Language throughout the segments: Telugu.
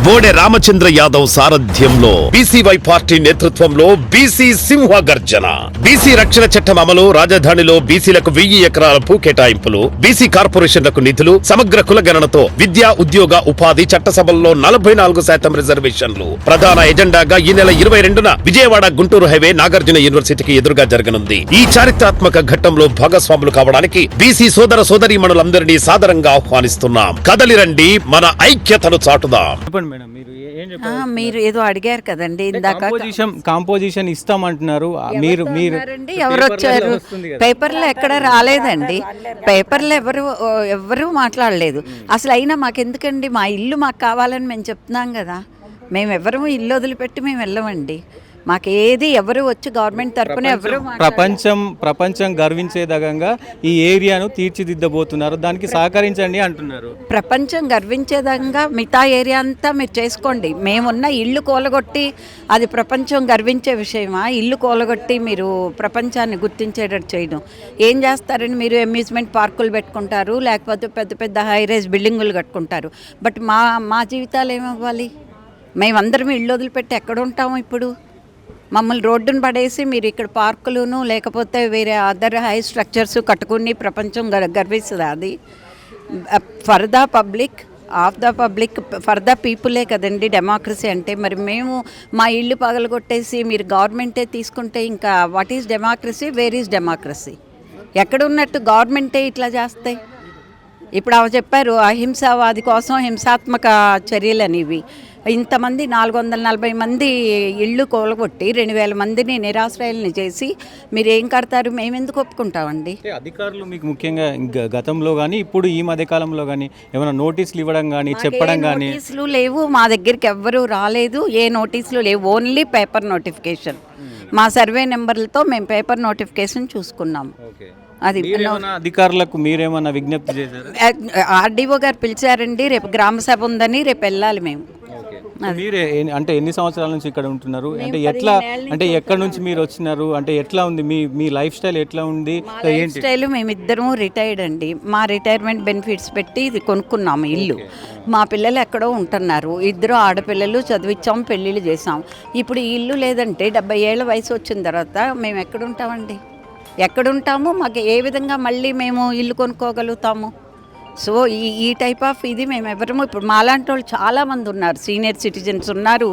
బోడే రామచంద్ర యాదవ్ సారథ్యంలో బీసీవై పార్టీ నేతృత్వంలో బీసీ సింహ గర్జన. బీసీ రక్షణ చట్టం అమలు, రాజధానిలో బీసీలకు 1000 ఎకరాల భూ కేటాయింపులు, బీసీ కార్పొరేషన్లకు నిధులు, సమగ్ర కులగణనతో విద్యా, ఉద్యోగ, ఉపాధి, చట్టసభల్లో 44% రిజర్వేషన్లు ప్రధాన ఎజెండాగా ఈ నెల 22న విజయవాడ గుంటూరు హైవే నాగార్జున యూనివర్సిటీకి ఎదురుగా జరగనుంది. ఈ చారిత్రాత్మక ఘట్టంలో భాగస్వాములు కావడానికి బీసీ సోదర సోదరీమణులందరినీ సాదరంగా ఆహ్వానిస్తున్నాం. కదలిరండి, మన ఐక్యతను చాటుదాం. మేడం మీరు ఏదో అడిగారు కదండి ఇందాక, కాంపోజిషన్ ఇస్తామంటున్నారు. మీరు ఎవరు వచ్చారు? పేపర్లో ఎక్కడ రాలేదండి, పేపర్లో ఎవరు మాట్లాడలేదు అసలు. అయినా మాకెందుకండి, మా ఇల్లు మాకు కావాలని మేము చెప్తున్నాం కదా. మేము ఎవరు ఇల్లు వదిలిపెట్టి మేము వెళ్ళమండి. మాకేది ఎవరు వచ్చి గవర్నమెంట్ తరఫున ఎవరు ప్రపంచం గర్వించేదగంగా ఈ ఏరియాను తీర్చిదిద్దబోతున్నారు, దానికి సహకరించండి అంటున్నారు. ప్రపంచం గర్వించేదంగా మిగతా ఏరియా అంతా మీరు చేసుకోండి. మేమున్న ఇల్లు కూలగొట్టి అది ప్రపంచం గర్వించే విషయమా? ఇల్లు కూలగొట్టి మీరు ప్రపంచాన్ని గుర్తించేటట్టు చేయడం. ఏం చేస్తారని మీరు అమ్యూజ్మెంట్ పార్కులు పెట్టుకుంటారు, లేకపోతే పెద్ద పెద్ద హైరైజ్ బిల్డింగులు కట్టుకుంటారు. బట్ మా జీవితాలు ఏమవ్వాలి? మేమందరం ఇల్లు వదిలిపెట్టి ఎక్కడ ఉంటాము ఇప్పుడు? మమ్మల్ని రోడ్డును పడేసి మీరు ఇక్కడ పార్కులను లేకపోతే వేరే అదర్ హై స్ట్రక్చర్స్ కట్టుకుని ప్రపంచం గర్విస్తుంది. అది for the public, of the public, for the పీపులే కదండి డెమోక్రసీ అంటే. మరి మేము మా ఇల్లు పగలగొట్టేసి మీరు గవర్నమెంటే తీసుకుంటే ఇంకా what is democracy? Where is democracy? ఎక్కడున్నట్టు గవర్నమెంటే ఇట్లా చేస్తాయి. ఇప్పుడు అవి చెప్పారు అహింసావాది కోసం హింసాత్మక చర్యలు అనేవి. ఇంతమంది 440 మంది ఇళ్ళు కూలగొట్టి 2000 మందిని నిరాశ్రయాలని చేసి మీరు ఏం కడతారు? మేమెందుకు ఒప్పుకుంటామండి? అధికారులు మీకు ముఖ్యంగా గతంలో కానీ ఇప్పుడు ఈ మధ్యకాలంలో కానీ ఏమైనా నోటీసులు ఇవ్వడం కానీ చెప్పడం కానీ? నోటీసులు లేవు, మా దగ్గరికి ఎవ్వరూ రాలేదు, ఏ నోటీసులు లేవు. Only paper notification. మా సర్వే నెంబర్లతో మేము పేపర్ నోటిఫికేషన్ చూసుకున్నాము. అది అధికారులకు మీరేమన్నా విజ్ఞప్తి చేశారు? ఆర్డీఓ గారు పిలిచారండి, రేపు గ్రామ సభ ఉందని రేపు వెళ్ళాలి మేము. మీరే అంటే ఎన్ని సంవత్సరాల నుంచి ఇక్కడ ఉంటున్నారు? అంటే ఎట్లా, అంటే ఎక్కడి నుంచి మీరు వచ్చినారు? అంటే ఎట్లా ఉంది మీ లైఫ్ స్టైల్ ఎట్లా ఉంది? లైఫ్ స్టైల్ మేమిద్దరము రిటైర్డ్ అండి. మా రిటైర్మెంట్ బెనిఫిట్స్ పెట్టి ఇది కొనుక్కున్నాము ఇల్లు. మా పిల్లలు ఎక్కడో ఉంటున్నారు, 2 ఆడపిల్లలు చదివించాం, పెళ్ళిళ్ళు చేసాం. ఇప్పుడు ఈ ఇల్లు లేదంటే 70 ఏళ్ళ వయసు వచ్చిన తర్వాత మేము ఎక్కడుంటామండి? ఎక్కడుంటాము? మాకు ఏ విధంగా మళ్ళీ మేము ఇల్లు కొనుక్కోగలుగుతాము? సో ఈ టైప్ ఆఫ్ ఇది మేము ఎవరము. ఇప్పుడు మాలాంటి వాళ్ళు చాలామంది ఉన్నారు, సీనియర్ సిటిజన్స్ ఉన్నారు,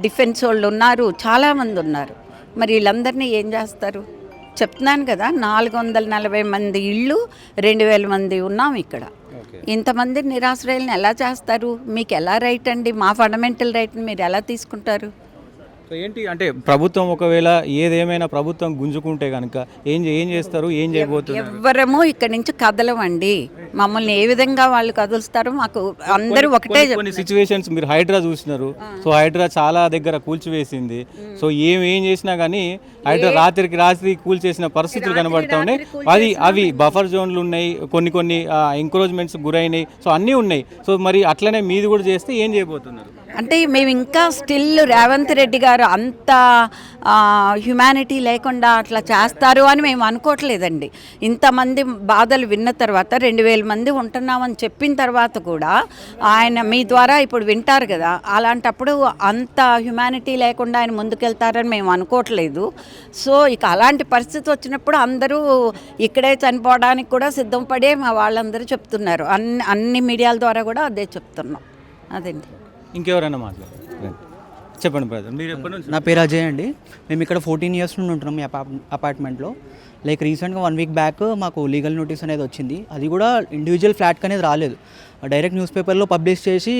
డిఫెన్స్ వాళ్ళు ఉన్నారు, చాలామంది ఉన్నారు. మరి వీళ్ళందరినీ ఏం చేస్తారు? చెప్తున్నాను కదా, 440 మంది ఇళ్ళు, 2000 మంది ఉన్నాం ఇక్కడ. ఇంతమంది నిరాశ్రయాలను ఎలా చేస్తారు? మీకు ఎలా రైట్ అండి? మా ఫండమెంటల్ రైట్ని మీరు ఎలా తీసుకుంటారు? సో ఏంటి అంటే ప్రభుత్వం ఒకవేళ ఏదేమైనా ప్రభుత్వం గుంజుకుంటే కనుక ఏం చేస్తారు, ఏం చేయబోతున్నారు? ఎవ్వరము ఇక్కడ నుంచి కదలమండి. మమ్మల్ని ఏ విధంగా వాళ్ళు కదులుస్తారో మాకు అందరూ ఒకటే. కొన్ని సిచ్యువేషన్స్ మీరు హైడ్రా చూసినారు. సో హైడ్రా చాలా దగ్గర కూల్చివేసింది. సో ఏం చేసినా కానీ హైడ్రా రాత్రి కూల్చేసిన పరిస్థితులు కనబడతా ఉన్నాయి. అవి బఫర్ జోన్లు ఉన్నాయి, కొన్ని ఎంక్రోచ్మెంట్స్ గురైనాయి. సో అన్నీ ఉన్నాయి. సో మరి అట్లనే మీది కూడా చేస్తే ఏం చేయబోతున్నారు? అంటే మేము ఇంకా స్టిల్ రేవంత్ రెడ్డి గారు అంత హ్యుమానిటీ లేకుండా అట్లా చేస్తారు అని మేము అనుకోవట్లేదండి. ఇంతమంది బాధలు విన్న తర్వాత 2000 మంది ఉంటున్నామని చెప్పిన తర్వాత కూడా ఆయన మీ ద్వారా ఇప్పుడు వింటారు కదా, అలాంటప్పుడు అంత హ్యుమానిటీ లేకుండా ఆయన ముందుకెళ్తారని మేము అనుకోవట్లేదు. సో ఇక అలాంటి పరిస్థితి వచ్చినప్పుడు అందరూ ఇక్కడే చనిపోవడానికి కూడా సిద్ధపడే మా వాళ్ళందరూ చెప్తున్నారు. అన్ని మీడియాల ద్వారా కూడా అదే చెప్తున్నాం. అదండి. ఇంకెవరైనా మాట్లాడారు? చెప్పండి బ్రదర్, మీరు ఎప్పటి నుంచి? నా పేరు అజయ్ అండి. మేము ఇక్కడ 14 ఇయర్స్ నుండి ఉంటున్నాం ఈ అపార్ట్మెంట్లో. లైక్ రీసెంట్గా 1 వీక్ బ్యాక్ మాకు లీగల్ నోటీస్ అనేది వచ్చింది. అది కూడా ఇండివిజువల్ ఫ్లాట్కి అనేది రాలేదు, డైరెక్ట్ న్యూస్ పేపర్లో పబ్లిష్ చేసి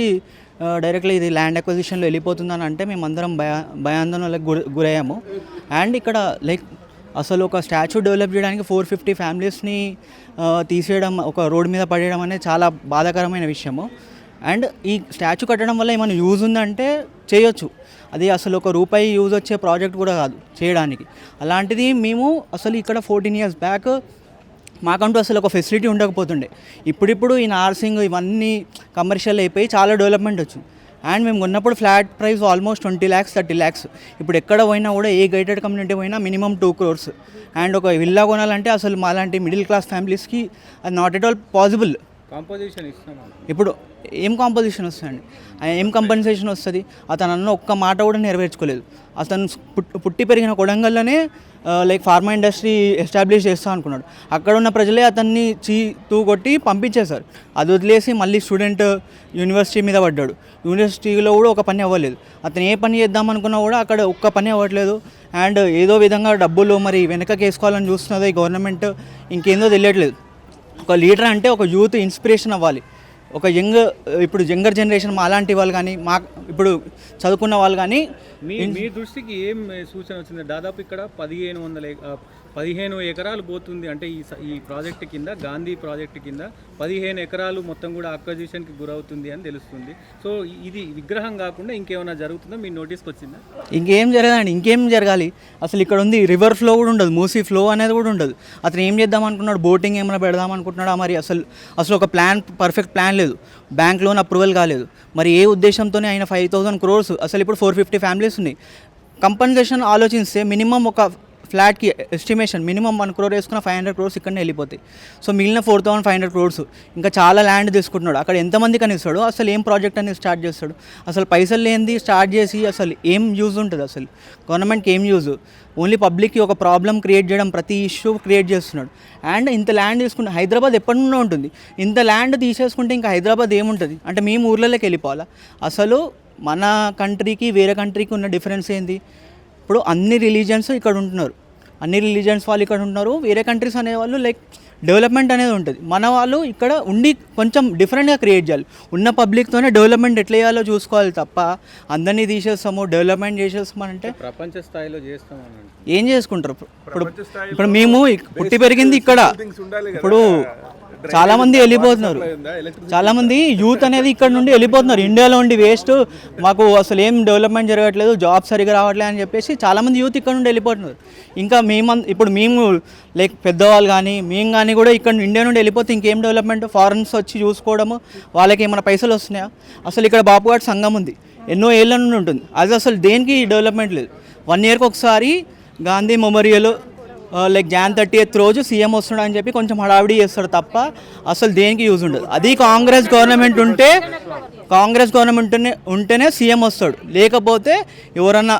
డైరెక్ట్లీ ఇది ల్యాండ్ అక్విజిషన్లో వెళ్ళిపోతుందని అంటే మేమందరం భయాందోళనలకు గురయ్యాము. అండ్ ఇక్కడ లైక్ అసలు ఒక స్టాచ్యూ డెవలప్ చేయడానికి 450 ఫ్యామిలీస్ని తీసేయడం, ఒక రోడ్డు మీద పడేయడం అనేది చాలా బాధాకరమైన విషయము. అండ్ ఈ స్టాచ్యూ కట్టడం వల్ల ఏమైనా యూజ్ ఉందంటే చేయొచ్చు, అది అసలు ₹1 యూజ్ వచ్చే ప్రాజెక్ట్ కూడా కాదు చేయడానికి. అలాంటిది మేము అసలు ఇక్కడ 14 ఇయర్స్ బ్యాక్ మాకంటూ అసలు ఒక ఫెసిలిటీ ఉండకపోతుండే. ఇప్పుడిప్పుడు ఈ నార్సింగ్ ఇవన్నీ కమర్షియల్ అయిపోయి చాలా డెవలప్మెంట్ వచ్చింది. అండ్ మేము కొన్నప్పుడు flat price almost 20 lakhs 30 lakhs. ఇప్పుడు ఎక్కడ పోయినా కూడా ఏ గైటెడ్ కమ్యూనిటీ పోయినా మినిమం 2 crores. అండ్ ఒక విల్లా కొనాలంటే అసలు మాలాంటి మిడిల్ క్లాస్ ఫ్యామిలీస్కి అది not at all possible. Composition ఇస్తాం. ఇప్పుడు ఏం కాంపోజిషన్ వస్తుందండి, ఏం కంపెన్సేషన్ వస్తుంది? అతను అన్న ఒక్క మాట కూడా నెరవేర్చుకోలేదు. అతను పుట్టి పెరిగిన కొడంగల్లోనే లైక్ ఫార్మా ఇండస్ట్రీ ఎస్టాబ్లిష్ చేస్తా అనుకున్నాడు. అక్కడ ఉన్న ప్రజలే అతన్ని తూ కొట్టి పంపించేశారు. అది వదిలేసి మళ్ళీ స్టూడెంట్ యూనివర్సిటీ మీద పడ్డాడు. యూనివర్సిటీలో కూడా ఒక పని అవ్వలేదు. అతను ఏ పని చేద్దాం అనుకున్నా కూడా అక్కడ ఒక్క పని అవ్వట్లేదు. అండ్ ఏదో విధంగా డబ్బులు మరి వెనకకి వేసుకోవాలని చూస్తున్నది ఈ గవర్నమెంట్, ఇంకేందో తెలియట్లేదు. ఒక లీడర్ అంటే ఒక యూత్ ఇన్స్పిరేషన్ అవ్వాలి. ఒక ఇప్పుడు యంగర్ జనరేషన్ మా అలాంటి వాళ్ళు కానీ, మా ఇప్పుడు చదువుకున్న వాళ్ళు కానీ. మీ దృష్టికి ఏం సూచన వచ్చింది? దాదాపు ఇక్కడ 15 ఎకరాలు పోతుంది అంటే ఈ ప్రాజెక్ట్ కింద, గాంధీ ప్రాజెక్ట్ కింద 15 ఎకరాలు మొత్తం కూడా అక్విజిషన్కి గురవుతుంది అని తెలుస్తుంది. సో ఇది విగ్రహం కాకుండా ఇంకేమైనా జరుగుతుందో మీ నోటీస్కి వచ్చిందా? ఇంకేం జరగదండి, ఇంకేం జరగాలి? అసలు ఇక్కడ ఉంది రివర్ ఫ్లో కూడా ఉండదు, మూసీ ఫ్లో అనేది కూడా ఉండదు. అతను ఏం చేద్దాం అనుకున్నాడు? బోటింగ్ ఏమైనా పెడదాం అనుకుంటున్నాడా? మరి అసలు ఒక పర్ఫెక్ట్ ప్లాన్ లేదు. బ్యాంక్ లోన్ అప్రూవల్ కాలేదు. మరి ఏ ఉద్దేశంతోనే ఆయన 5,000 crores, అసలు ఇప్పుడు 450 ఫ్యామిలీస్ ఉన్నాయి. కంపెన్సేషన్ ఆలోచిస్తే మినిమం ఒక ఫ్లాట్కి ఎస్టిమేషన్ మినిమం 1 crore వేసుకున్న 500 crores ఇక్కడనే వెళ్ళిపోతాయి. సో మిగిలిన 4,500 crores ఇంకా చాలా ల్యాండ్ తీసుకుంటున్నాడు. అక్కడ ఎంతమంది కనిస్తాడు? అసలు ఏం ప్రాజెక్ట్ అనేది స్టార్ట్ చేస్తాడు? అసలు పైసలు లేనిది స్టార్ట్ చేసి అసలు ఏం యూజ్ ఉంటుంది? అసలు గవర్నమెంట్కి ఏం యూజ్? ఓన్లీ పబ్లిక్కి ఒక ప్రాబ్లం క్రియేట్ చేయడం, ప్రతి ఇష్యూ క్రియేట్ చేస్తున్నాడు. అండ్ ఇంత ల్యాండ్ తీసుకుంటే హైదరాబాద్ ఎప్పటి నుండో ఉంటుంది. ఇంత ల్యాండ్ తీసేసుకుంటే ఇంకా హైదరాబాద్ ఏముంటుంది? అంటే మేము ఊర్లలోకి వెళ్ళిపోవాలా? అసలు మన కంట్రీకి వేరే కంట్రీకి ఉన్న డిఫరెన్స్ ఏంది? ఇప్పుడు అన్ని రిలీజియన్స్ ఇక్కడ ఉంటున్నారు, అన్ని రిలీజియన్స్ వాళ్ళు ఇక్కడ ఉంటున్నారు. వేరే కంట్రీస్ అనేవాళ్ళు లైక్ డెవలప్మెంట్ అనేది ఉంటుంది. మన వాళ్ళు ఇక్కడ ఉండి కొంచెం డిఫరెంట్గా క్రియేట్ చేయాలి. ఉన్న పబ్లిక్తోనే డెవలప్మెంట్ ఎట్లా చేయాలో చూసుకోవాలి తప్ప అందరినీ తీసేస్తాము డెవలప్మెంట్ చేసేస్తామంటే ప్రపంచ స్థాయిలో చేస్తామని ఏం చేసుకుంటారు? ఇప్పుడు మేము పుట్టి పెరిగింది ఇక్కడ. ఇప్పుడు చాలామంది వెళ్ళిపోతున్నారు, చాలామంది యూత్ అనేది ఇక్కడ నుండి వెళ్ళిపోతున్నారు. ఇండియాలో ఉండి వేస్ట్, మాకు అసలు ఏం డెవలప్మెంట్ జరగట్లేదు, జాబ్ సరిగా రావట్లేదు అని చెప్పేసి చాలామంది యూత్ ఇక్కడ నుండి వెళ్ళిపోతున్నారు. ఇంకా ఇప్పుడు మేము లైక్ పెద్దవాళ్ళు కానీ మేము కానీ కూడా ఇక్కడ ఇండియా నుండి వెళ్ళిపోతే ఇంకేం డెవలప్మెంట్? ఫారెన్స్ వచ్చి చూసుకోవడము, వాళ్ళకి ఏమైనా పైసలు వస్తున్నాయా? అసలు ఇక్కడ బాపుఘాట్ సంఘం ఉంది, ఎన్నో ఏళ్ళ నుండి ఉంటుంది. అది అసలు దేనికి డెవలప్మెంట్ లేదు. 1 yearకి ఒకసారి Gandhi memorial like Jan 30th రోజు సీఎం వస్తున్నాడు అని చెప్పి కొంచెం హడావిడి చేస్తాడు తప్ప అసలు దేనికి యూజ్ ఉండదు. అది కాంగ్రెస్ గవర్నమెంట్ ఉంటేనే సీఎం వస్తాడు. లేకపోతే ఎవరన్నా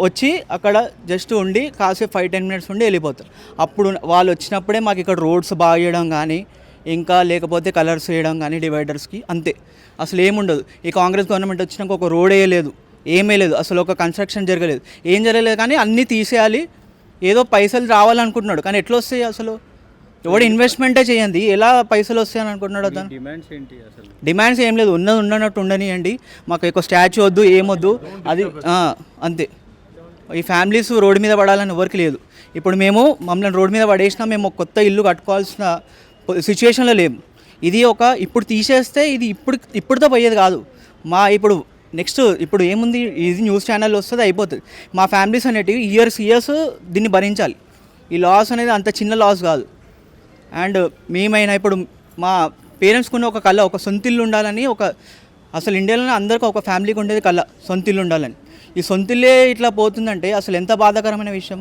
వచ్చి అక్కడ జస్ట్ ఉండి కాసేపు 5-10 minutes ఉండి వెళ్ళిపోతారు. అప్పుడు వాళ్ళు వచ్చినప్పుడే మాకు ఇక్కడ రోడ్స్ బాగా చేయడం కానీ, ఇంకా లేకపోతే కలర్స్ వేయడం కానీ డివైడర్స్కి, అంతే. అసలు ఏముండదు. ఈ కాంగ్రెస్ గవర్నమెంట్ వచ్చినాక ఒక రోడ్ వేయలేదు, ఏమీ లేదు, అసలు ఒక కన్స్ట్రక్షన్ జరగలేదు, ఏం జరగలేదు. కానీ అన్నీ తీసేయాలి, ఏదో పైసలు రావాలనుకుంటున్నాడు. కానీ ఎట్లా వస్తాయి? అసలు ఎవడు ఇన్వెస్ట్మెంటే చేయండి, ఎలా పైసలు వస్తాయని అనుకుంటున్నాడు అతను? డిమాండ్స్ ఏం లేదు, ఉన్నట్టు ఉండనియండి, మాకు ఒక స్టాచ్యూ వద్దు, ఏమొద్దు, అది అంతే. ఈ ఫ్యామిలీస్ రోడ్డు మీద పడాలని ఎవరికి లేదు. ఇప్పుడు మమ్మల్ని రోడ్డు మీద పడేసినా మేము ఒక కొత్త ఇల్లు కట్టుకోవాల్సిన సిచ్యువేషన్లో లేము. ఇది ఇప్పుడు తీసేస్తే ఇది ఇప్పుడుతో పోయేది కాదు. ఇప్పుడు ఏముంది, ఇది న్యూస్ ఛానల్ వస్తుంది, అయిపోతుంది. మా ఫ్యామిలీస్ అనేటివి ఇయర్స్ దీన్ని భరించాలి. ఈ లాస్ అనేది అంత చిన్న లాస్ కాదు. అండ్ మేమైనా ఇప్పుడు మా పేరెంట్స్కున్న ఒక కళ, ఒక సొంత ఇల్లు ఉండాలని, అసలు ఇండియాలోనే అందరికీ ఒక ఫ్యామిలీకి ఉండేది కళ, సొంత ఇల్లు ఉండాలని. ఈ సొంత ఇల్లే ఇట్లా పోతుందంటే అసలు ఎంత బాధాకరమైన విషయం.